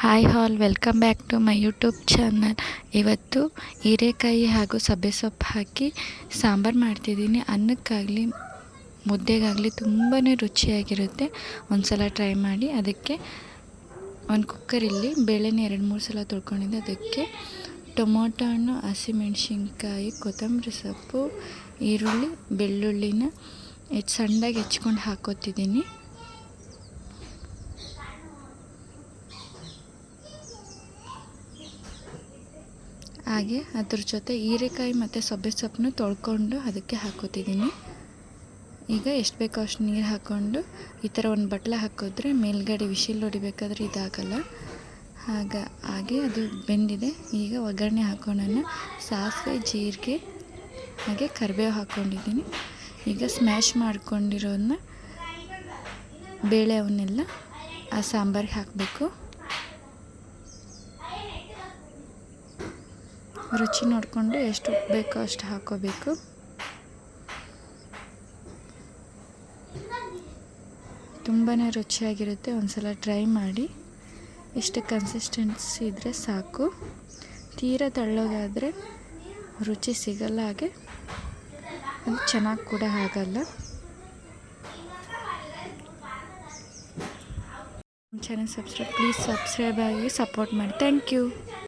Hi all, welcome back to my YouTube channel. ಇವತ್ತು ಹೀರೆಕಾಯಿ ಹಾಗೂ ಸಬ್ಬೆ ಸೊಪ್ಪು ಹಾಕಿ ಸಾಂಬಾರು ಮಾಡ್ತಿದ್ದೀನಿ. ಅನ್ನಕ್ಕಾಗಲಿ ಮುದ್ದೆಗಾಗಲಿ ತುಂಬಾ ರುಚಿಯಾಗಿರುತ್ತೆ. ಒಂದು ಸಲ ಟ್ರೈ ಮಾಡಿ. ಅದಕ್ಕೆ ಒಂದು ಕುಕ್ಕರಲ್ಲಿ ಬೇಳೆನ 2-3 ಸಲ ತೊಳ್ಕೊಂಡಿದ್ದೆ. ಅದಕ್ಕೆ ಟೊಮೊಟೊ ಹಣ್ಣು, ಹಸಿಮೆಣಸಿನ್ಕಾಯಿ, ಕೊತ್ತಂಬರಿ ಸೊಪ್ಪು, ಈರುಳ್ಳಿ, ಬೆಳ್ಳುಳ್ಳಿನ ಸಣ್ಣದಾಗಿ ಹೆಚ್ಕೊಂಡು ಹಾಕೋತಿದ್ದೀನಿ. ಹಾಗೆ ಅದ್ರ ಜೊತೆ ಹೀರೆಕಾಯಿ ಮತ್ತು ಸಬ್ಬೆ ಸೊಪ್ಪನ್ನು ತೊಳ್ಕೊಂಡು ಅದಕ್ಕೆ ಹಾಕೋತಿದ್ದೀನಿ. ಈಗ ಎಷ್ಟು ಬೇಕೋ ಅಷ್ಟು ನೀರು ಹಾಕ್ಕೊಂಡು ಈ ಥರ ಒಂದು ಬಟ್ಲ ಹಾಕಿದ್ರೆ ಮೇಲ್ಗಡೆ ವಿಶಿಲ್ ಹೊಡಿಬೇಕಾದ್ರೆ ಇದಾಗಲ್ಲ. ಹಾಗೆ ಅದು ಬೆಂದಿದೆ. ಈಗ ಒಗ್ಗರಣೆ ಹಾಕೋಣ. ಸಾಸಿವೆ, ಜೀರಿಗೆ ಹಾಗೆ ಕರಿಬೇವು ಹಾಕ್ಕೊಂಡಿದ್ದೀನಿ. ಈಗ ಸ್ಮ್ಯಾಶ್ ಮಾಡ್ಕೊಂಡಿರೋದನ್ನ ಬೇಳೆ ಅವನ್ನೆಲ್ಲ ಆ ಸಾಂಬಾರಿಗೆ ಹಾಕಬೇಕು. ರುಚಿ ನೋಡಿಕೊಂಡು ಎಷ್ಟು ಉಪ್ಪು ಬೇಕೋ ಅಷ್ಟು ಹಾಕೋಬೇಕು. ತುಂಬಾ ರುಚಿಯಾಗಿರುತ್ತೆ. ಒಂದ್ಸಲ ಟ್ರೈ ಮಾಡಿ. ಇಷ್ಟು ಕನ್ಸಿಸ್ಟೆನ್ಸಿ ಇದ್ದರೆ ಸಾಕು. ತೀರಾ ತೆಳ್ಳಗಾದರೆ ರುಚಿ ಸಿಗಲ್ಲ, ಹಾಗೆ ಅದು ಚೆನ್ನಾಗಿ ಕೂಡ ಆಗಲ್ಲ. ಚಾನಲ್ ಪ್ಲೀಸ್ ಸಬ್ಸ್ಕ್ರೈಬ್ ಆಗಿ ಸಪೋರ್ಟ್ ಮಾಡಿ. Thank you.